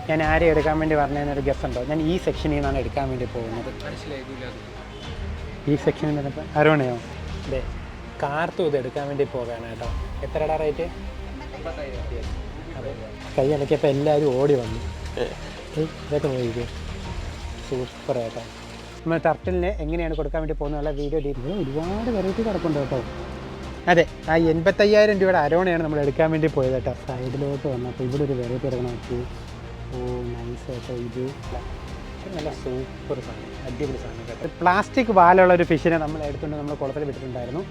ഞാൻ ആരെയും എടുക്കാൻ വേണ്ടി പറഞ്ഞതിനൊരു ഗസ് ഉണ്ടോ? ഞാൻ ഈ സെക്ഷനിൽ നിന്നാണ് എടുക്കാൻ വേണ്ടി പോകുന്നത്. ഈ സെക്ഷനിൽ നിന്നപ്പോൾ അരുണയോ? അതെ, കാർത്തും ഇത് എടുക്കാൻ വേണ്ടി പോവുകയാണ് കേട്ടോ. എത്രയുടെ റേറ്റ്? കൈ അടക്കിയപ്പോൾ എല്ലാവരും ഓടി വന്നു. ഇതൊക്കെ നോക്കിക്കേ, സൂപ്പർ കേട്ടോ. നമ്മൾ ടർട്ടിലിനെ എങ്ങനെയാണ് കൊടുക്കാൻ വേണ്ടി പോകുന്നുള്ള വീഡിയോ ഡീറ്റെയിൽ ഒരുപാട് വെറൈറ്റി കിടപ്പുണ്ട് കേട്ടോ. അതെ, ആ 85,000 രൂപയുടെ അരോണയാണ് നമ്മൾ എടുക്കാൻ വേണ്ടി പോയത് കേട്ടോ. സൈഡിലോട്ട് വന്നപ്പോൾ ഇവിടെ ഒരു വെറൈറ്റി എടുക്കണം നോക്കി. ഓ നൈസ് കേട്ടോ. ഇത് നല്ല സൂപ്പർ സാധനം, അടിപൊളി സാധനം കേട്ടോ. പ്ലാസ്റ്റിക് വാലുള്ള ഒരു ഫിഷിനെ നമ്മൾ എടുത്തുകൊണ്ട് നമ്മൾ കുളത്തിൽ വിട്ടിട്ടുണ്ടായിരുന്നു.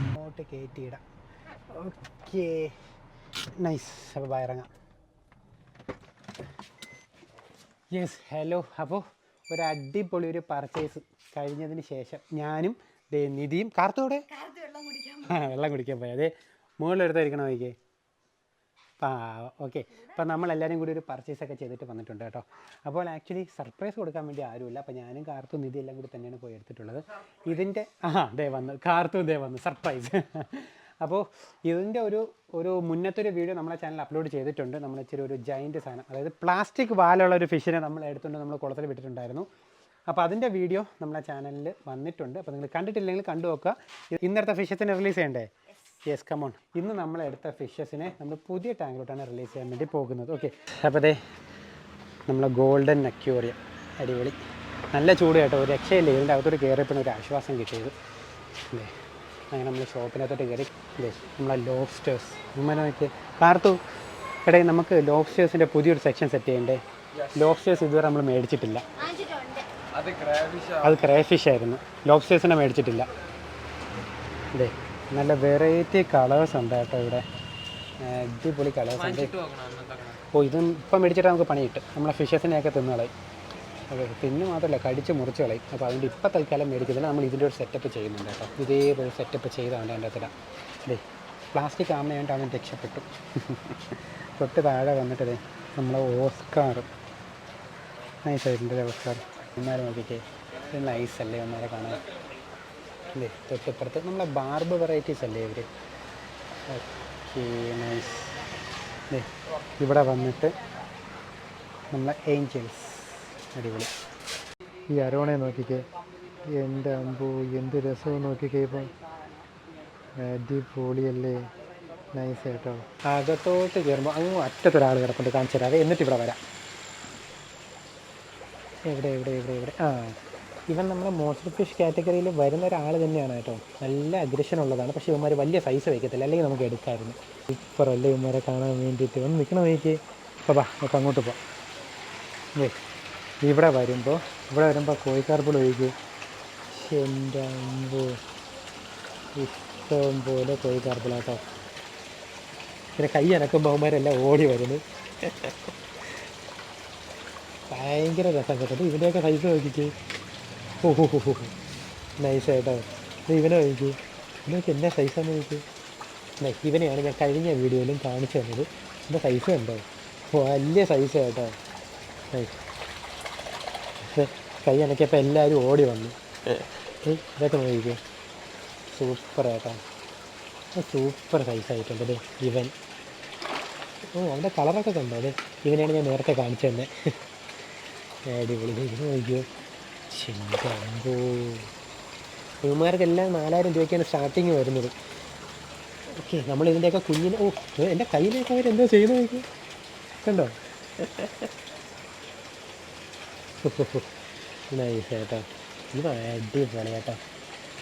അങ്ങോട്ട് കയറ്റിയിടാം. Okay nice. അപ്പോൾ ഇറങ്ങാം. Yes, hello. അപ്പോൾ ഒരു അടിപൊളി ഒരു പർച്ചേസ് കഴിഞ്ഞതിന് ശേഷം ഞാനും നിധിയും കാർത്തോടെ വെള്ളം കുടിക്കാൻ പോയി. അതെ, മുകളിലെടുത്തായിരിക്കണം നോക്കിയേ. ഓക്കെ. അപ്പോൾ നമ്മളെല്ലാവരും കൂടി ഒരു പർച്ചേസൊക്കെ ചെയ്തിട്ട് വന്നിട്ടുണ്ട് കേട്ടോ. അപ്പോൾ ആക്ച്വലി സർപ്രൈസ് കൊടുക്കാൻ വേണ്ടി ആരുമില്ല. അപ്പോൾ ഞാനും കാർത്തും നിധി എല്ലാം കൂടി തന്നെയാണ് പോയി എടുത്തിട്ടുള്ളത്. ഇതിൻ്റെ ദേ വന്നു കാർത്തും ദേ വന്നു സർപ്രൈസ്. അപ്പോൾ ഇതിൻ്റെ ഒരു മുന്നത്തൊരു വീഡിയോ നമ്മളെ ചാനൽ അപ്ലോഡ് ചെയ്തിട്ടുണ്ട്. നമ്മൾ ഇച്ചിരി ഒരു ജൈൻറ്റ് സാധനം, അതായത് പ്ലാസ്റ്റിക് വാലുള്ള ഒരു ഫിഷിനെ നമ്മൾ എടുത്തുകൊണ്ട് നമ്മൾ കുളത്തിൽ വിട്ടിട്ടുണ്ടായിരുന്നു. അപ്പോൾ അതിൻ്റെ വീഡിയോ നമ്മളെ ചാനലിൽ വന്നിട്ടുണ്ട്. അപ്പോൾ നിങ്ങൾ കണ്ടിട്ടില്ലെങ്കിൽ കണ്ടു നോക്കുക. ഇന്നത്തെ ഫിഷസിനെ റിലീസ് ചെയ്യണ്ടേ? Yes, come on. ഇന്ന് നമ്മളെടുത്ത ഫിഷസിനെ നമ്മൾ പുതിയ ടാങ്കിലോട്ടാണ് റിലീസ് ചെയ്യാൻ വേണ്ടി പോകുന്നത്. ഓക്കെ. അപ്പോൾ അതെ നമ്മളെ ഗോൾഡൻ അക്വേറിയം അടിപൊളി, നല്ല ചൂട് കേട്ടോ, ഒരു രക്ഷയില്ല. ഇതിൻ്റെ അകത്തോട്ട് കയറിയപ്പോൾ ഒരു ആശ്വാസം കിട്ടിയത്. അല്ലേ, അങ്ങനെ നമ്മൾ ഷോപ്പിനകത്തോട്ട് കയറി. അല്ലേ, നമ്മളെ ലോബ്സ്റ്റേഴ്സ് ഇങ്ങനെ നോക്കി. കാർത്തു എടേ, നമുക്ക് ലോബ്സ്റ്റേഴ്സിൻ്റെ പുതിയൊരു സെക്ഷൻ സെറ്റ് ചെയ്യണ്ടേ? ലോബ്സ്റ്റേഴ്സ് ഇതുവരെ നമ്മൾ മേടിച്ചിട്ടില്ല. അത് ക്രേഫിഷ് ആയിരുന്നു. ലോബ്സ്റ്റേഴ്സിനെ മേടിച്ചിട്ടില്ല. അതെ, നല്ല വെറൈറ്റി കളേഴ്സ് ഉണ്ട് കേട്ടോ ഇവിടെ. അടിപൊളി കളേഴ്സ് ഉണ്ട്. ഓ, ഇതും ഇപ്പം മേടിച്ചിട്ട് നമുക്ക് പണി കിട്ടും. നമ്മളെ ഫിഷസിനെയൊക്കെ തിന്നുകളയും. അതെ, തിന്നു മാത്രമല്ല കടിച്ച് മുറിച്ച് കളയും. അപ്പോൾ അതുകൊണ്ട് ഇപ്പം തൽക്കാലം മേടിക്കുന്നില്ല. നമ്മൾ ഇതിൻ്റെ ഒരു സെറ്റപ്പ് ചെയ്യുന്നുണ്ട് കേട്ടോ. ഇതേപോലെ സെറ്റപ്പ് ചെയ്താണ് എൻ്റെ അകത്തിടാം. അതെ, പ്ലാസ്റ്റിക് ആമയായിട്ട് അവൻ രക്ഷപ്പെട്ടു. തൊട്ട് താഴെ വന്നിട്ടതേ നമ്മളെ ഓസ്കാർ നൈസായിട്ടുണ്ട്. ഓസ്കാർ ഒന്നാരെ നോക്കിക്കേ, ഇത് നൈസല്ലേ ഒന്നാരെ കാണാൻ. അല്ലേ, തൊട്ടിപ്പുറത്ത് നമ്മളെ ബാർബ് വെറൈറ്റീസ് അല്ലേ ഇവർ. Okay nice. അല്ലേ, ഇവിടെ വന്നിട്ട് നമ്മളെ ഏഞ്ചൽസ് അടിപൊളി. ഈ അരോണെ നോക്കിക്കേ, എൻ്റെ അമ്പോ എന്ത് രസവും നോക്കിക്കേ. ഇപ്പം അടിപൊളിയല്ലേ, നൈസ് കേട്ടോ. അകത്തോട്ട് കയറുമ്പോൾ അങ്ങ് അറ്റത്തൊരാൾ കിടപ്പുണ്ട്, കാണിച്ചു തരാം. എന്നിട്ട് ഇവിടെ വരാം. എവിടെ എവിടെ എവിടെ എവിടെ ഇവൻ നമ്മുടെ മോൺസ്റ്റർ ഫിഷ് കാറ്റഗറിയിൽ വരുന്ന ഒരാൾ തന്നെയാണ് കേട്ടോ. നല്ല അഗ്രഷൻ ഉള്ളതാണ്. പക്ഷേ ഇവന്മാർ വലിയ സൈസ് വയ്ക്കത്തില്ല, അല്ലെങ്കിൽ നമുക്ക് എടുക്കാമായിരുന്നു. സൂപ്പറല്ലേ ഇവന്മാരെ കാണാൻ വേണ്ടിയിട്ട്. ഒന്ന് നിൽക്കണം നോക്കി. അപ്പോൾ നമുക്ക് അങ്ങോട്ട് പോവാം. ഇവിടെ വരുമ്പോൾ കോഴിക്കാർപ്പുൾ ഒഴിക്കും. എൻ്റെ അമ്പോ ഇഷ്ടം പോലെ കോഴിക്കാർപ്പിളാട്ടോ. പിന്നെ കൈ അനക്കുമ്പോൾ അവന്മാരെല്ലാം ഓടി വരുന്നു. ഭയങ്കര രസം കേട്ടോ. ഇതിൻ്റെയൊക്കെ സൈസ് നോക്കിക്ക്. ഓഹോ നൈസായിട്ടോ. ഇവനെ നോക്കി, ഇതൊക്കെ എന്നാ സൈസാന്ന് നോക്കി. ഇവനെയാണ് ഞാൻ കഴിഞ്ഞ വീഡിയോയിലും കാണിച്ചു തന്നത്. എൻ്റെ സൈസ് കണ്ടോ, വലിയ സൈസ് കേട്ടോ. കൈ അനക്കിയപ്പോൾ എല്ലാവരും ഓടി വന്നു. ഇതൊക്കെ നോക്കിക്കേ, സൂപ്പർ കേട്ടോ. സൂപ്പർ സൈസായിട്ടുണ്ട്. അതെ ഇവൻ. ഓ, അവൻ്റെ കളറൊക്കെ കണ്ടോ. അതെ, ഇവനെയാണ് ഞാൻ നേരത്തെ കാണിച്ചു തന്നെ. അടിപൊളി. ഇത് നോക്കിയോ, ചിന്തോ. ഇവന്മാർക്കെല്ലാം 4,000 രൂപയ്ക്കാണ് സ്റ്റാർട്ടിങ് വരുന്നത്. ഓക്കെ, നമ്മളിതിൻ്റെയൊക്കെ കുഞ്ഞിനെ, ഓ എൻ്റെ കയ്യിലേക്ക് അവരെന്തോ ചെയ്യുന്നത് നോക്കി കണ്ടോ. നൈസ് കേട്ടോ. ഇത് അടിപൊളി കേട്ടോ.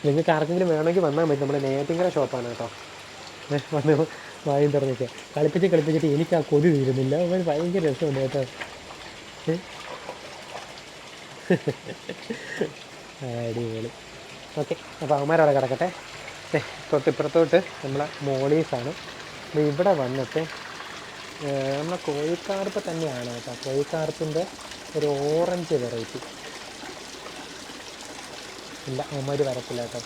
നിങ്ങൾക്ക് ആർക്കെങ്കിലും വേണമെങ്കിൽ വന്നാൽ മതി. നമ്മുടെ നെയ്യാറ്റിൻകര ഷോപ്പാണ് കേട്ടോ. വന്ന് വായും തുറന്നിട്ട് കളിപ്പിച്ചിട്ട് എനിക്ക് ആ കൊതി തീരുന്നില്ല. അവർ ഭയങ്കര രസമുണ്ട് കേട്ടോ. അടിപൊളി. ഓക്കെ, അപ്പോൾ അവന്മാരവിടെ കിടക്കട്ടെ. തൊട്ടിപ്പുറത്തോട്ട് നമ്മളെ മോളീസാണ്. ഇവിടെ വന്നിട്ട് നമ്മളെ കോഴിക്കാർപ്പ് തന്നെയാണ് കേട്ടോ. കോഴിക്കാർപ്പിൻ്റെ ഒരു ഓറഞ്ച് വെറൈറ്റി ഇല്ല, അവന്മാർ വരത്തില്ല കേട്ടോ.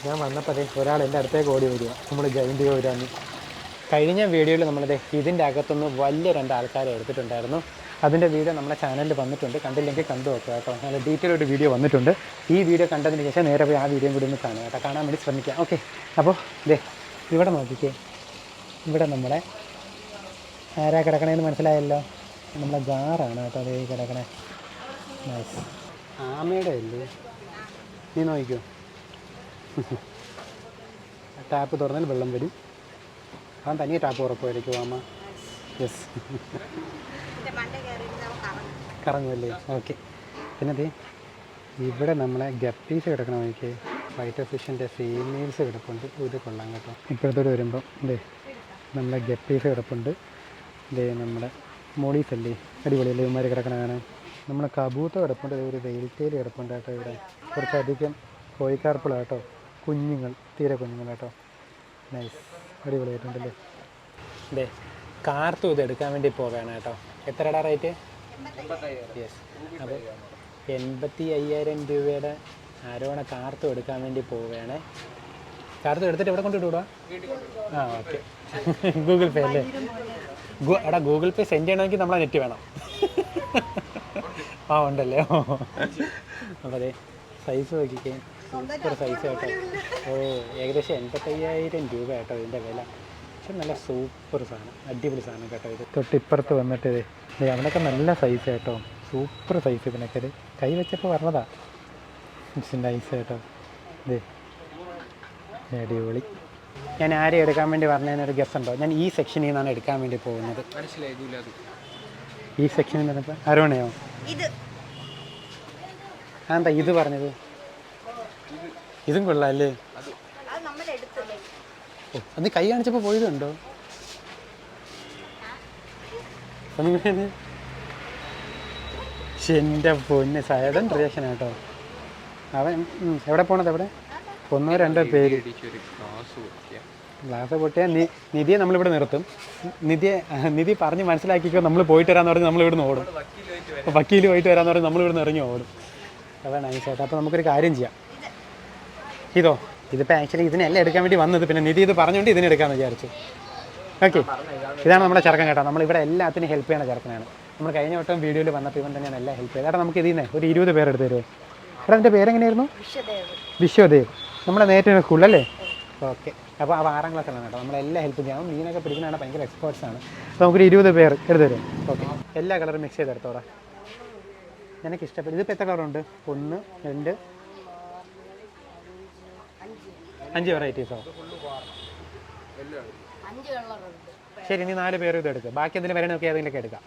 ഞാൻ വന്നപ്പോൾ ഒരാൾ എൻ്റെ അടുത്തേക്ക് ഓടി വരിക, നമ്മൾ ജൈൻറ്റ് കോരാന്ന്. കഴിഞ്ഞ വീഡിയോയിൽ നമ്മളത് ഇതിൻ്റെ അകത്തുനിന്ന് വലിയ 2 ആൾക്കാരെ എടുത്തിട്ടുണ്ടായിരുന്നു. അതിൻ്റെ വീഡിയോ നമ്മുടെ ചാനലിൽ വന്നിട്ടുണ്ട്. കണ്ടില്ലെങ്കിൽ കണ്ടു നോക്കുക കേട്ടോ. നല്ല ഡീറ്റെയിൽ ഒരു വീഡിയോ വന്നിട്ടുണ്ട്. ഈ വീഡിയോ കണ്ടതിന് ശേഷം നേരെ പോയി ആ വീഡിയോയും കൂടി ഒന്ന് കാണുക കേട്ടോ. കാണാൻ വേണ്ടി ശ്രമിക്കാം. ഓക്കെ, അപ്പോൾ ഇവിടെ നോക്കിക്കേ. ഇവിടെ നമ്മളെ ആരാ കിടക്കണേന്ന് മനസ്സിലായല്ലോ. നമ്മളെ ഗാറാണ് കേട്ടോ അതേ കിടക്കണേ. നൈസ്. ആമയുടെ അല്ലേ? നീ നോക്കിക്കോ. ടാപ്പ് തുറന്നാൽ വെള്ളം വരും. അവൻ തനിയെ ടാപ്പ് ഉറപ്പുമായിരിക്കും ആമ. യെസ്, കറങ്ങുമല്ലേ? ഓക്കെ. പിന്നെ അതേ ഇവിടെ നമ്മളെ ഗപ്പീസ് കിടക്കണം. എനിക്ക് വൈറ്റ് ഫിഷിൻ്റെ ഫീമെയിൽസ് കിടപ്പുണ്ട്. ഇത് കൊള്ളാം കേട്ടോ. ഇപ്പോഴത്തോട് വരുമ്പം ഇതേ നമ്മളെ ഗപ്പീസ് കിടപ്പുണ്ട്. ഇതേ നമ്മുടെ മോളീസ് അല്ലേ, അടിപൊളിയല്ലേ ഇവന്മാർ കിടക്കണതാണ്. നമ്മളെ കബൂത്ത കിടപ്പുണ്ട്. ഒരു വെയിൽറ്റേൽ കിടപ്പുണ്ട് കേട്ടോ. ഇവിടെ കുറച്ചധികം കോഴിക്കാർപ്പിളാട്ടോ, കുഞ്ഞുങ്ങൾ, തീരെ കുഞ്ഞുങ്ങൾ കേട്ടോ. നൈസ്, അടിപൊളിയായിട്ടുണ്ടല്ലേ. അതെ, കാർത്തും ഇത് എടുക്കാൻ വേണ്ടി പോവുകയാണ് കേട്ടോ. എത്രയുടെ റേറ്റ്? യെസ്. അപ്പോൾ 85,000 രൂപയുടെ ആരോണ കാർത്തും എടുക്കാൻ വേണ്ടി പോവുകയാണ്. കാർത്തും എടുത്തിട്ട് എവിടെ കൊണ്ട് വിടുക? ആ ഓക്കെ. ഗൂഗിൾ പേ അല്ലേ? എടാ ഗൂഗിൾ പേ സെൻഡ് ചെയ്യണമെങ്കിൽ നമ്മളെ നെറ്റ് വേണം. ആ ഉണ്ടല്ലേ. അപ്പോൾ അതെ സൈസ് നോക്കിക്കേ, സൂപ്പർ സൈസ് കേട്ടോ. ഓ ഏകദേശം 85,000 രൂപ കേട്ടോ ഇതിൻ്റെ വില. പക്ഷെ നല്ല സൂപ്പർ സാധനം, അടിപൊളി സാധനം കേട്ടോ. ഇത് തൊട്ടിപ്പുറത്ത് വന്നിട്ട് ഇത് അവിടെയൊക്കെ നല്ല സൈസ് കേട്ടോ, സൂപ്പർ സൈസ്. ഇതിനൊക്കെ ഇത് കൈ വെച്ചപ്പോൾ പറഞ്ഞതാ. നൈസ് കേട്ടോ. ഇത് അടിപൊളി. ഞാൻ ആരെയും എടുക്കാൻ വേണ്ടി പറഞ്ഞതിനൊരു ഗസ് ഉണ്ടോ? ഞാൻ ഈ സെക്ഷനിൽ നിന്നാണ് എടുക്കാൻ വേണ്ടി പോകുന്നത്. ഈ സെക്ഷനിൽ നിന്നപ്പോൾ അരോണയോ? എന്താ ഇത് പറഞ്ഞത്? ഇതും കൊള്ളാം അല്ലേ? ഓ അത് കൈ കാണിച്ചപ്പോൾ പോയതുണ്ടോ? എൻ്റെ പൊന്ന് സൈഡൻ റിയാക്ഷൻ കേട്ടോ. അവൻ എവിടെ പോണത്? എവിടെ 1-2 പേര് ഗ്ലാസ് പൊട്ടിയാൽ നിധിയെ നമ്മളിവിടെ നിർത്തും. നിധി പറഞ്ഞ് മനസ്സിലാക്കിക്കോ, നമ്മൾ പോയിട്ട് വരാമെന്ന് പറഞ്ഞ് നമ്മളിവിടുന്ന് ഓടും. അപ്പോൾ വക്കീൽ പോയിട്ട് വരാമെന്ന് പറഞ്ഞ് നമ്മളിവിടുന്ന് ഇറങ്ങി ഓടും. അതാണ് നൈസായിട്ട്. അപ്പോൾ നമുക്കൊരു കാര്യം ചെയ്യാം. ഇതിപ്പോൾ ആക്ച്വലി ഇതിനെല്ലാം എടുക്കാൻ വേണ്ടി വന്നത്, പിന്നെ നിധി ഇത് പറഞ്ഞുകൊണ്ട് ഇതിനെടുക്കാമെന്ന് വിചാരിച്ചു. ഓക്കെ, ഇതാണ് നമ്മുടെ ചെറുക്കൻ കേട്ടോ. നമ്മളിവിടെ എല്ലാത്തിനും ഹെൽപ്പ് ചെയ്യണ ചെറുക്കനാണ്. നമ്മൾ കഴിഞ്ഞ വട്ടം വീഡിയോയിൽ വന്നപ്പോൾ ഇവൻ തന്നെയാണ് എല്ലാം ഹെൽപ്പ് ചെയ്തത്. ഏട്ടാ നമുക്ക് ഇതിൽ നിന്ന് ഒരു 20 പേരെടുത്ത് തരുമോ? എടാ എൻ്റെ പേരെങ്ങനെയായിരുന്നു? വിശ്വദേവ്. നമ്മുടെ നേരിട്ട് സ്കൂളിലല്ലേ? ഓക്കെ. അപ്പോൾ 6ാം ക്ലാസ്സിലാണ് കേട്ടോ. നമ്മളെല്ലാം ഹെൽപ്പ് ചെയ്യാം. മീനൊക്കെ പിടിക്കുന്നതാണ്, ഭയങ്കര എക്സ്പേർട്സാണ്. അപ്പോൾ നമുക്കൊരു 20 പേർ എടുത്ത് തരും. ഓക്കെ, എല്ലാ കളറും മിക്സ് ചെയ്തെടുത്തോടാ. എനിക്ക് ഇഷ്ടപ്പെട്ടു. ഇതിപ്പോൾ എത്ര കളറുണ്ട്? 1, 2, 5 വെറൈറ്റീസോ? ശരി, നീ 4 പേരും ഇത് എടുക്കുക. ബാക്കി എന്തെങ്കിലും വരണമൊക്കെ ഏതെങ്കിലുമൊക്കെ എടുക്കാം.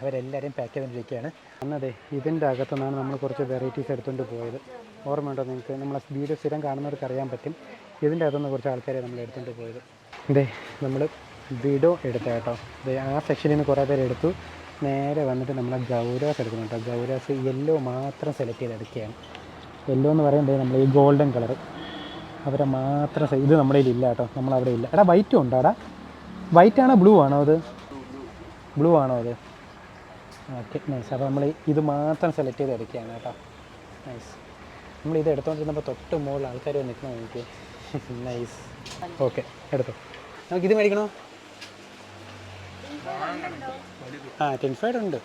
അവരെല്ലാവരും പാക്ക് ചെയ്തുകൊണ്ടിരിക്കുകയാണ്. അന്നതെ ഇതിൻ്റെ അകത്തുനിന്നാണ് നമ്മൾ കുറച്ച് വെറൈറ്റീസ് എടുത്തുകൊണ്ട് പോയത്. ഓർമ്മയുണ്ടോ നിങ്ങൾക്ക്? നമ്മളെ വീഡിയോ സ്ഥിരം കാണുന്നവർക്ക് അറിയാൻ പറ്റും. ഇതിൻ്റെ അകത്തുനിന്ന് കുറച്ച് ആൾക്കാരെ നമ്മൾ എടുത്തുകൊണ്ട് പോയത്. ഇതേ നമ്മൾ വിഡോ എടുത്ത കേട്ടോ. ഇതേ ആ സെക്ഷനിൽ നിന്ന് കുറേ പേര് എടുത്തു. നേരെ വന്നിട്ട് നമ്മളെ ഗൗരാസ് എടുക്കുന്നു കേട്ടോ. ഗൗരാസ് യെല്ലോ മാത്രം സെലക്ട് ചെയ്തെടുക്കുകയാണ്. യെല്ലോ എന്ന് പറയുന്നത് നമ്മൾ ഈ ഗോൾഡൻ കളർ അവരെ മാത്രം. ഇത് നമ്മുടെ കയ്യിലില്ല കേട്ടോ, നമ്മളവിടെ ഇല്ല. എടാ വൈറ്റും ഉണ്ടോ? എടാ വൈറ്റാണോ ബ്ലൂ ആണോ? അത് ബ്ലൂ ആണോ അത്? Okay, nice. അപ്പോൾ നമ്മൾ ഇത് മാത്രം സെലക്ട് ചെയ്ത് എടുക്കുകയാണ് കേട്ടോ. നൈസ്. നമ്മളിത് എടുത്തുകൊണ്ടിരുന്നപ്പോൾ തൊട്ട് മുകളിൽ ആൾക്കാർ നിൽക്കണം എനിക്ക്. നൈസ്. ഓക്കെ, എടുത്തോ. നമുക്കിത് മേടിക്കണോ? ആ 10 ഉണ്ട്.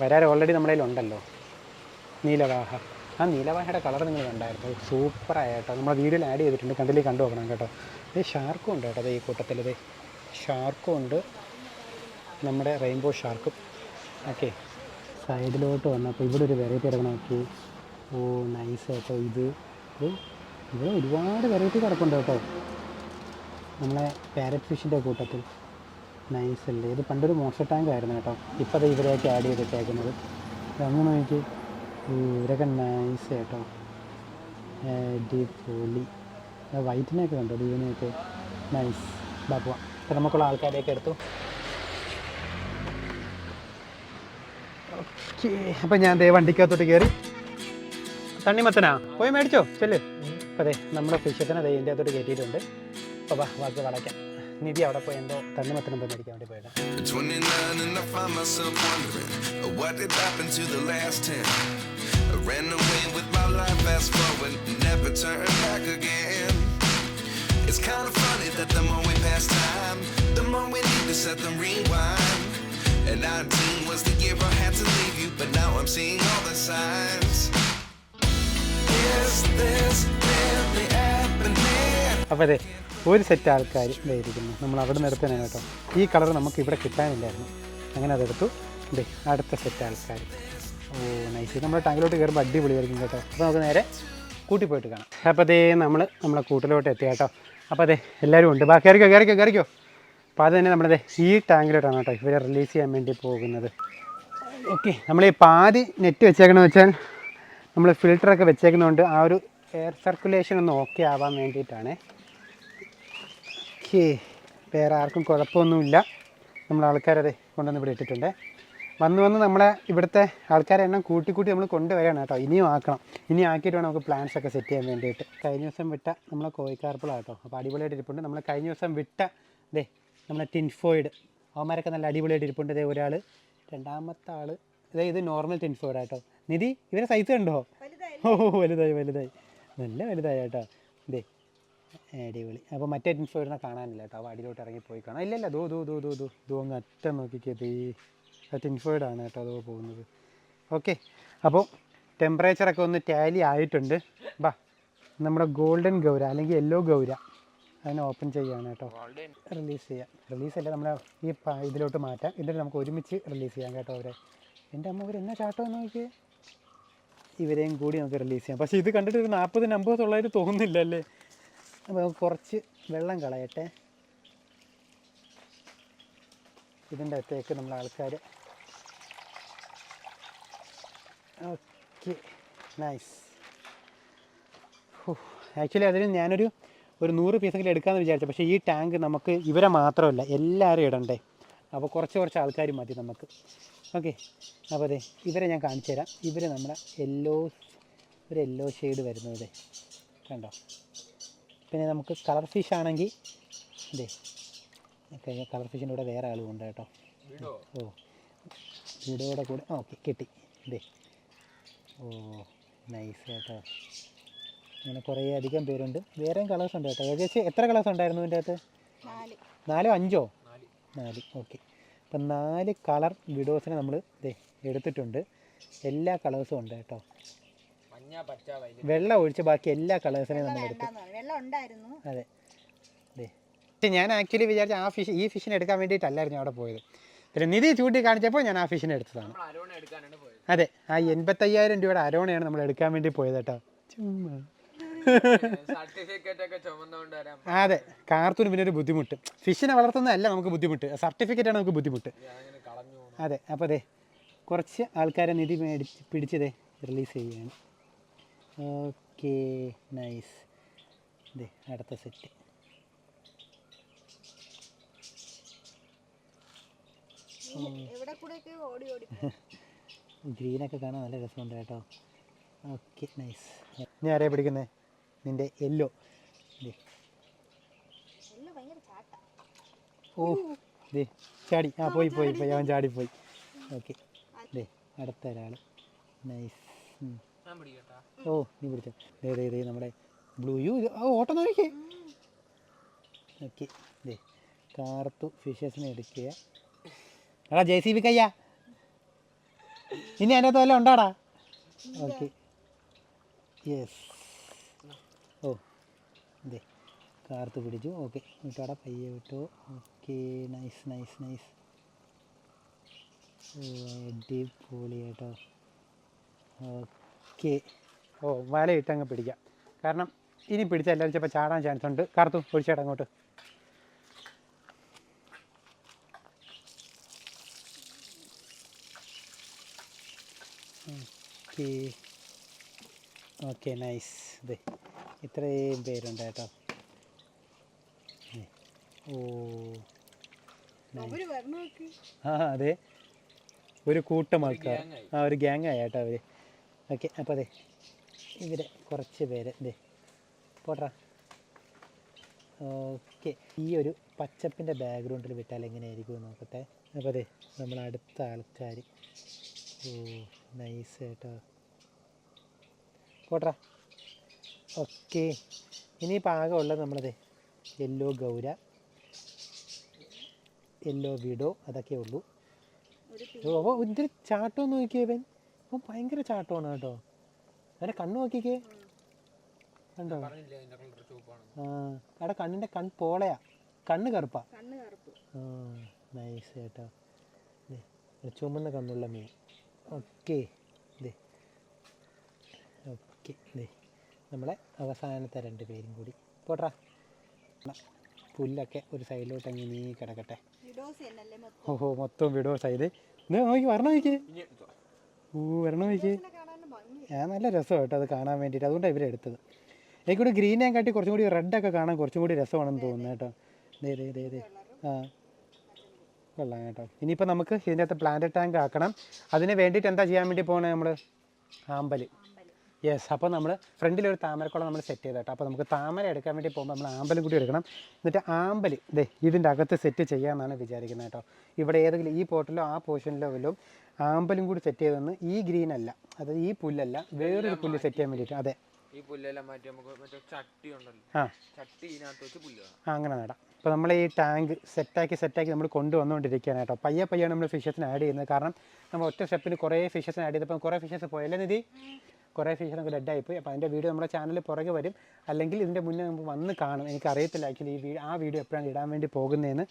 വരാൻ ഓൾറെഡി നമ്മുടെ കയ്യിലുണ്ടല്ലോ നീലവാഹ. ആ നീലവാഹയുടെ കളർ നിങ്ങൾ കണ്ടായിരുന്നു, സൂപ്പറായ കേട്ടോ. നമ്മൾ വീഡിയോയിൽ ആഡ് ചെയ്തിട്ടുണ്ട്, കണ്ടിലേക്ക് കണ്ടു നോക്കണം കേട്ടോ. ഇത് ഷാർക്കും ഉണ്ട് കേട്ടോ. ഈ കൂട്ടത്തിൽ ഇത് ഷാർക്കും ഉണ്ട്, നമ്മുടെ റെയിൻബോ ഷാർക്കും. ഓക്കെ, സൈഡിലോട്ട് വന്നപ്പോൾ ഇവിടെ ഒരു വെറൈറ്റി കിടക്കണം. ഓക്കെ, ഓ നൈസ് കേട്ടോ. ഇത് ഒരുപാട് വെറൈറ്റി കിടപ്പുണ്ട് കേട്ടോ നമ്മളെ പാരറ്റ് ഫിഷിൻ്റെ കൂട്ടത്തിൽ. നൈസ് അല്ലേ? ഇത് പണ്ടൊരു മോൺസ്റ്റർ ടാങ്ക് ആയിരുന്നു കേട്ടോ. ഇപ്പോൾ അത് ഇവരെയൊക്കെ ആഡ് ചെയ്തിട്ടേക്കുന്നത്. അങ്ങനെ നോക്കി, ഇവരൊക്കെ നൈസ് കേട്ടോ, അടിപൊളി. വൈറ്റിനെയൊക്കെ കണ്ടോ, ഇതിനെയൊക്കെ നൈസ്. ബാപ്പുവ. അപ്പോൾ നമുക്കുള്ള ആൾക്കാരെയൊക്കെ എടുത്തു. ഓക്കെ, അപ്പം ഞാൻ ദേ വണ്ടിക്കകത്തോട്ട് കയറി. തണ്ണിമത്തനാ പോയി മേടിച്ചോ ചെല്ല്. അപ്പോൾ അതെ നമ്മുടെ ഫിഷത്തിനെ ദേ ഇതിൻ്റെ അകത്തോട്ട് കയറ്റിയിട്ടുണ്ട്. അപ്പോൾ ബാക്കി വളയ്ക്കാം. നിധി അവിടെ പോയി എന്തോ തണ്ണിമത്തനം പോയി മേടിക്കാൻ വേണ്ടി പോയിട്ടാ. It's kind of funny that the more we pass time, the more we need to set them rewind. And 19 was the year I had to leave you, but now I'm seeing all the signs. അപ്പോൾ അതെ ഒരു set ആൾക്കാർ ഇതായിരിക്കുന്നു. നമ്മൾ അവിടെ നിന്ന് എടുത്തതാണ് കേട്ടോ. ഈ കളർ നമുക്ക് ഇവിടെ കിട്ടാനില്ലായിരുന്നു, അങ്ങനെ അതെടുത്തു. ഇതേ അടുത്ത സെറ്റ് ആൾക്കാർ. ഓ നൈസ്. നമ്മുടെ ടാങ്കിലോട്ട് കയറുമ്പോൾ അടിപൊളിയായിരിക്കും കേട്ടോ. അപ്പോൾ നമുക്ക് നേരെ കൂട്ടി പോയിട്ട് കാണാം. അപ്പോൾ അതേ നമ്മളെ കൂട്ടിലോട്ട് എത്തി കേട്ടോ. അപ്പോൾ അതെ എല്ലാവരും ഉണ്ട്. ബാക്കി കയറിക്കോ. അപ്പോൾ അത് തന്നെ നമ്മളതെ ഈ ടാങ്കിലോട്ടാണ് കേട്ടോ ഇവരെ റിലീസ് ചെയ്യാൻ വേണ്ടി പോകുന്നത്. ഓക്കെ, നമ്മൾ ഈ പാതി നെറ്റ് വെച്ചേക്കണമെന്ന് വെച്ചാൽ നമ്മൾ ഫിൽറ്ററൊക്കെ വെച്ചേക്കുന്നതുകൊണ്ട് ആ ഒരു എയർ സർക്കുലേഷൻ ഒന്ന് ഓക്കെ ആവാൻ വേണ്ടിയിട്ടാണ്. ഓക്കെ, വേറെ ആർക്കും കുഴപ്പമൊന്നുമില്ല. നമ്മൾ ആൾക്കാരതെ കൊണ്ടുവന്ന് ഇവിടെ ഇട്ടിട്ടുണ്ട്. വന്ന് നമ്മളെ ഇവിടുത്തെ ആൾക്കാരെ എണ്ണം കൂട്ടി നമ്മൾ കൊണ്ടുവരികയാണ് കേട്ടോ. ഇനിയും ആക്കണം. ഇനി ആക്കിയിട്ട് വേണം നമുക്ക് പ്ലാൻസൊക്കെ സെറ്റ് ചെയ്യാൻ വേണ്ടിയിട്ട്. കഴിഞ്ഞ ദിവസം വിട്ട നമ്മളെ കോഴിക്കാർപ്പിളാണ് കേട്ടോ. അപ്പോൾ അടിപൊളിയായിട്ട് ഇരിപ്പുണ്ട്. നമ്മൾ കഴിഞ്ഞ ദിവസം വിട്ട ദേ നമ്മളെ ടിൻഫോയിഡ് അവന്മാരൊക്കെ നല്ല അടിപൊളിയായിട്ട് ഇരിപ്പുണ്ട്. ഇതേ ഒരാൾ, രണ്ടാമത്തെ ആൾ ഇത് നോർമൽ ടിൻഫോയിഡ് കേട്ടോ. നിധി ഇവരെ സൈസ് കണ്ടോ? ഓ വലുതായി നല്ല വലുതായി കേട്ടോ. ഇതേ അടിപൊളി. അപ്പോൾ മറ്റേ ടിൻഫോയിഡിനെ കാണാനില്ല കേട്ടോ. അപ്പോൾ അടിയിലോട്ട് ഇറങ്ങി പോയി കാണാം. ഇല്ലല്ല ദോ അങ്ങ് അറ്റം നോക്കിക്കത് ടിൻഫോയിഡാണ് കേട്ടോ അതോ പോകുന്നത്. ഓക്കെ, അപ്പോൾ ടെമ്പറേച്ചറൊക്കെ ഒന്ന് ടാലി ആയിട്ടുണ്ട്. ബാ നമ്മുടെ ഗോൾഡൻ ഗൗര അല്ലെങ്കിൽ യെല്ലോ ഗൗര അതിനെ ഓപ്പൺ ചെയ്യുകയാണ് കേട്ടോ. റിലീസല്ല നമ്മളെ ഈ ഇതിലോട്ട് മാറ്റാം. എന്നിട്ട് നമുക്ക് ഒരുമിച്ച് റിലീസ് ചെയ്യാം കേട്ടോ. അവരെ എൻ്റെ അമ്മ എന്നാ ചാട്ടമെന്ന് നോക്കിയേ. ഇവരെയും കൂടി നമുക്ക് റിലീസ് ചെയ്യാം. പക്ഷേ ഇത് കണ്ടിട്ട് ഒരു 40-50 തോന്നുന്നില്ല അല്ലേ. അപ്പോൾ നമുക്ക് കുറച്ച് വെള്ളം കളയട്ടെ. ഇതിൻ്റെ അകത്തേക്ക് നമ്മൾ ആൾക്കാർ. Okay nice. ആക്ച്വലി അതിന് ഞാനൊരു 100 പീസെങ്കിലും എടുക്കാമെന്ന് വിചാരിച്ചു. പക്ഷേ ഈ ടാങ്ക് നമുക്ക് ഇവരെ മാത്രമല്ല എല്ലാവരും ഇടണ്ടേ. അപ്പോൾ കുറച്ച് ആൾക്കാർ മതി നമുക്ക്. ഓക്കെ, അപ്പോൾ അതെ ഇവരെ ഞാൻ കാണിച്ചു തരാം. ഇവർ നമ്മുടെ ഒരു യെല്ലോ ഷെയ്ഡ് വരുന്നത് കണ്ടോ. പിന്നെ നമുക്ക് കളർ ഫിഷ് ആണെങ്കിൽ ഇതേ കളർ ഫിഷിൻ്റെ കൂടെ വേറെ ആളും ഉണ്ട് കേട്ടോ. ഓ വീഡിയോയുടെ കൂടെ ഓക്കെ കിട്ടി. ഇതേ ഓ നൈസ് കേട്ടോ. അങ്ങനെ കുറേ അധികം പേരുണ്ട്. വേറെയും കളേഴ്സ് ഉണ്ട് കേട്ടോ. ഏകദേശം എത്ര കളേഴ്സ് ഉണ്ടായിരുന്നു ഇതിൻ്റെ അകത്ത്? 4 5 4. ഓക്കെ, അപ്പം 4 കളർ വിഡോസിനെ നമ്മൾ എടുത്തിട്ടുണ്ട്. എല്ലാ കളേഴ്സും ഉണ്ട് കേട്ടോ. വെള്ളം ഒഴിച്ച് ബാക്കി എല്ലാ കളേഴ്സിനെയും നമ്മൾ എടുത്തു. അതെ പക്ഷേ ഞാൻ ആക്ച്വലി വിചാരിച്ച ഈ ഫിഷിനെ എടുക്കാൻ വേണ്ടിയിട്ടല്ലായിരുന്നു അവിടെ പോയത്. പിന്നെ നിധി ചൂണ്ടി കാണിച്ചപ്പോൾ ഞാൻ ആ ഫിഷിനെ എടുത്തതാണ്. അതെ, ആ 85,000 രൂപയുടെ അരോണയാണ് നമ്മൾ എടുക്കാൻ വേണ്ടി പോയത് കേട്ടോ. ചുമ്മാ അതെ, കാർത്തൂന് പിന്നെ ഒരു ബുദ്ധിമുട്ട്. ഫിഷിനെ വളർത്തുന്നതല്ല നമുക്ക് ബുദ്ധിമുട്ട്, സർട്ടിഫിക്കറ്റാണ് നമുക്ക് ബുദ്ധിമുട്ട്. അതെ, അപ്പോൾ അതെ കുറച്ച് ആൾക്കാരെ നിധി പിടിച്ചതേ റിലീസ് ചെയ്യുകയാണ്. Okay nice. ഇതേ അടുത്ത സെറ്റ്. ഗ്രീനൊക്കെ കാണാൻ നല്ല രസമുണ്ട് കേട്ടോ. Okay nice. ഞാൻ ആരെയാണ് പിടിക്കുന്നത്? നിൻ്റെ യെല്ലോ. ഓ ദേ ചാടി. പോയി അവൻ ചാടിപ്പോയി. ഓക്കെ ദേ അടുത്ത ഒരാൾ. നൈസ്. ഓ നീ പിടിച്ചോ. ദേ നമ്മുടെ ബ്ലൂ ഓട്ടം നോക്കിയേ. ഓക്കെ ദേ കാർത്തു ഫിഷസിനെ എടുക്കുക. എടാ JCB കയ്യാ, ഇനി അതിൻ്റെ അകത്ത് വല്ലതും ഉണ്ടാടാ? Okay yes. ഓ അതെ കാർത്ത് പിടിച്ചു. ഓക്കെ വിട്ടോടാ, പയ്യെ വിട്ടു. Okay nice. അടിപൊളി കേട്ടോ. ഓക്കെ, ഓ വലയിട്ടങ്ങ് പിടിക്കാം. കാരണം ഇനി പിടിച്ചാൽ എല്ലാവരും ചിലപ്പോൾ ചാടാൻ ചാൻസ് ഉണ്ട്. കാർത്തു ഒഴിച്ചേട്ടാ അങ്ങോട്ട്. Okay nice. ഇതേ ഇത്രയും പേരുണ്ട് കേട്ടോ. ഓ അതെ ഒരു കൂട്ടം ആൾക്കാർ, ഒരു ഗ്യാങ് ആയി കേട്ടോ അവർ. ഓക്കെ, അപ്പോൾ അതെ ഇവരെ കുറച്ച് പേര് ഇതേ പോട്ടാ. ഓക്കെ, ഈ ഒരു പച്ചപ്പിൻ്റെ ബാക്ക്ഗ്രൗണ്ടിൽ വിട്ടാൽ എങ്ങനെയായിരിക്കും നോക്കട്ടെ. അപ്പോൾ അതെ നമ്മൾ അടുത്ത ആൾക്കാർ. ഓ നൈസ് കേട്ടോ. പോട്ടാ. ഓക്കെ, ഇനിയിപ്പോൾ ആകെ ഉള്ളത് നമ്മളത് യെല്ലോ ഗൗര, യെല്ലോ വിഡോ, അതൊക്കെ ഉള്ളൂ. ഓ ഇതിൽ ചാട്ടം നോക്കിയേ. അവൻ ഭയങ്കര ചാട്ടമാണ് കേട്ടോ. അവനെ കണ്ണ് നോക്കിക്കേ. കണ്ടോ ആ അവിടെ കണ്ണിൻ്റെ പോളയാ, കണ്ണ് കറുപ്പാ. ആ നൈസ് കേട്ടോ. ചുമന്ന കണ്ണുള്ള മീൻ. ഓക്കെ ഓക്കെ നമ്മളെ അവസാനത്തെ 2 പേരും കൂടി പോട്ടാ. പുല്ലൊക്കെ ഒരു സൈഡിലോട്ട് അങ്ങ് നീ കിടക്കട്ടെ. ഓഹോ മൊത്തം വിഡോസ് ആയത്. നോക്കി വരണം നോക്കി. വരണം നോക്കി. നല്ല രസമാണ് കേട്ടോ അത് കാണാൻ വേണ്ടിയിട്ട്, അതുകൊണ്ടാണ് ഇവരെടുത്തത്. എനിക്കൂടെ ഗ്രീനെ കാട്ടി കുറച്ചും കൂടി റെഡൊക്കെ കാണാൻ കുറച്ചും കൂടി രസമാണെന്ന് തോന്നുന്നു കേട്ടോ. ആ കൊള്ളാം കേട്ടോ. ഇനിയിപ്പോൾ നമുക്ക് ഇതിൻ്റെ അകത്ത് പ്ലാന്റ് ടാങ്ക് ആക്കണം. അതിന് വേണ്ടിയിട്ട് എന്താ ചെയ്യാൻ വേണ്ടി പോകണേ നമ്മൾ? ആമ്പൽ. യെസ്. അപ്പോൾ നമ്മൾ ഫ്രണ്ടിലൊരു താമരക്കുളം നമ്മൾ സെറ്റ് ചെയ്ത് കേട്ടോ. അപ്പോൾ നമുക്ക് താമര എടുക്കാൻ വേണ്ടി പോകുമ്പോൾ നമ്മൾ ആമ്പലും കൂടി എടുക്കണം. എന്നിട്ട് ആമ്പൽ ഇതിൻ്റെ അകത്ത് സെറ്റ് ചെയ്യാമെന്നാണ് വിചാരിക്കുന്നത് കേട്ടോ. ഇവിടെ ഏതെങ്കിലും ഈ പോട്ടിലോ ആ പോർഷനിലോ വല്ലതും ആമ്പലും കൂടി സെറ്റ് ചെയ്തെന്ന് ഈ ഗ്രീൻ അല്ല, അതായത് ഈ പുല്ലല്ല, വേറൊരു പുല്ല് സെറ്റ് ചെയ്യാൻ വേണ്ടിയിട്ട്. അതെ ഈ പുല്ലെല്ലാം മാറ്റി നമുക്ക് ചട്ടി ഉണ്ടല്ലോ, ചട്ടി ഇതിനകത്ത് വെച്ച് പുല്ല് അങ്ങനെ നടാം. അപ്പോൾ നമ്മൾ ഈ ടാങ്ക് സെറ്റാക്കി നമ്മൾ കൊണ്ടുവന്നുകൊണ്ടിരിക്കുകയാണ് കേട്ടോ. പയ്യാണ് നമ്മൾ ഫിഷസിന് ആഡ് ചെയ്യുന്നത്. കാരണം നമ്മൾ ഒറ്റ സ്റ്റെപ്പിന് കുറേ ഫിഷസിന് ആഡ് ചെയ്തപ്പോൾ കുറേ ഫിഷസ് പോയല്ലേ നിധി? കുറേ ഫിഷ് നമുക്ക് ഡെഡായിപ്പോയി. അപ്പോൾ അതിൻ്റെ വീഡിയോ നമ്മുടെ ചാനലിൽ പുറകെ വരും, അല്ലെങ്കിൽ ഇതിൻ്റെ മുന്നേ നമുക്ക് വന്ന് കാണും. എനിക്കറിയത്തില്ല ആക്ച്വലി ആ വീഡിയോ എപ്പോഴാണ് ഇടാൻ വേണ്ടി പോകുന്നതെന്ന്.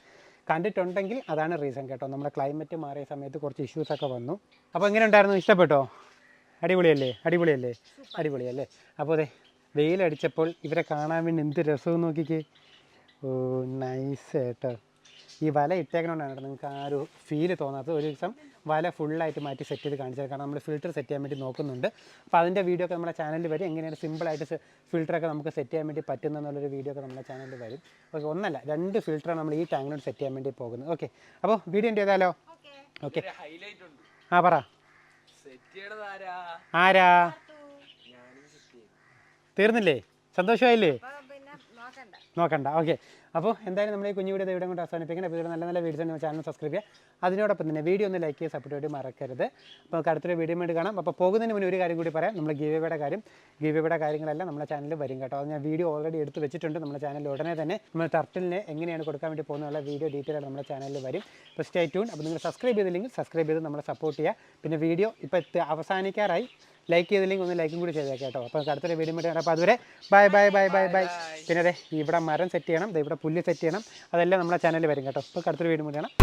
കണ്ടിട്ടുണ്ടെങ്കിൽ അതാണ് റീസൺ കേട്ടോ. നമ്മുടെ ക്ലൈമറ്റ് മാറിയ സമയത്ത് കുറച്ച് ഇഷ്യൂസൊക്കെ വന്നു. അപ്പോൾ എങ്ങനെ ഉണ്ടായിരുന്നു? ഇഷ്ടപ്പെട്ടോ? അടിപൊളിയല്ലേ? അടിപൊളിയല്ലേ? അപ്പോൾ അതെ വെയിലടിച്ചപ്പോൾ ഇവരെ കാണാൻ വേണ്ടി എന്ത് രസവും നോക്കിക്കേ. ഓ നൈസ് കേട്ടോ. ഈ വല ഇട്ടേക്കണോണ്ടാണ് കേട്ടോ നിങ്ങൾക്ക് ആ ഒരു ഫീല് തോന്നാത്തത്. ഒരു ദിവസം വല ഫുള്ളായിട്ട് മാറ്റി സെറ്റ് ചെയ്ത് കാണിച്ചത്. കാരണം നമ്മൾ ഫിൽറ്റർ സെറ്റ് ചെയ്യാൻ വേണ്ടി നോക്കുന്നുണ്ട്. അപ്പോൾ അതിൻ്റെ വീഡിയോ ഒക്കെ നമ്മുടെ ചാനലിൽ വരും. എങ്ങനെയാണ് സിമ്പിളായിട്ട് ഫിൽറ്ററൊക്കെ നമുക്ക് സെറ്റ് ചെയ്യാൻ വേണ്ടി പറ്റുന്നതെന്നുള്ളൊരു വീഡിയോ ഒക്കെ നമ്മുടെ ചാനലിൽ വരും. ഓക്കെ, 1 അല്ല 2 ഫിൽറ്ററാണ് നമ്മൾ ഈ ടാങ്കിനോട് സെറ്റ് ചെയ്യാൻ വേണ്ടി പോകുന്നത്. ഓക്കെ, അപ്പോൾ വീഡിയോ എന്ത് ചെയ്താലോ? ഓക്കെ ആ പറ. ആരാ? തീർന്നില്ലേ? സന്തോഷമായില്ലേ? നോക്കണ്ട. ഓക്കെ, അപ്പോൾ എന്തായാലും നമ്മൾ ഈ കുഞ്ഞു വീഡിയോ ഇവിടെ കൊണ്ട് അവസാനിപ്പിക്കണം. അപ്പോൾ നല്ല നല്ല വീഡിയോസ് നമ്മുടെ ചാനൽ സബ്സ്ക്രൈബ് ചെയ്യുക. അതിനോടൊപ്പം തന്നെ വീഡിയോ ഒന്ന് ലൈക്ക് ചെയ്യുക, സപ്പോർട്ട് ചെയ്ത് മറക്കരുത്. അപ്പോൾ നമുക്ക് അടുത്തൊരു വീഡിയോ വേണ്ടി കാണാം. അപ്പോൾ പോകുന്നതിന് മുന്നേ ഒരു കാര്യം കൂടി പറയാം. നമ്മൾ ഗീവേയുടെ കാര്യങ്ങളെല്ലാം നമ്മുടെ ചാനലിൽ വരും കേട്ടോ. അത് ഞാൻ വീഡിയോ ഓൾറെഡി എടുത്ത് വെച്ചിട്ടുണ്ട് നമ്മുടെ ചാനലിൽ. ഉടനെ തന്നെ നമ്മൾ ടർട്ടിലിനെ എങ്ങനെയാണ് കൊടുക്കാൻ വേണ്ടി പോകുന്നുള്ള വീഡിയോ ഡീറ്റെയിൽ ആയിട്ട് നമ്മുടെ ചാനലിൽ വരും. അപ്പോൾ സ്റ്റേ ട്യൂൺ. അപ്പോൾ നിങ്ങൾ സബ്സ്ക്രൈബ് ചെയ്തില്ലെങ്കിൽ സബ്സ്ക്രൈബ് ചെയ്ത് നമ്മളെ സപ്പോർട്ട് ചെയ്യുക. പിന്നെ വീഡിയോ ഇപ്പോൾ അവസാനിക്കാറായി. ലൈക്ക് ചെയ്തില്ലെങ്കിൽ ഒന്ന് ലൈക്കും കൂടി ചെയ്തേക്കാം കേട്ടോ. അപ്പോൾ അടുത്തൊരു വീഡിയോ വേണ്ടി കാണാം. അപ്പോൾ അതുവരെ ബൈ. പിന്നെ അതെ ഇവിടെ മരം സെറ്റ് ചെയ്യണം, ഇവിടെ പുല്ല് സെറ്റ് ചെയ്യണം. അതെല്ലാം നമ്മുടെ ചാനലിൽ വരും കേട്ടോ. അപ്പോൾ അടുത്തൊരു വീഡിയോ വേണ്ടി കാണാം.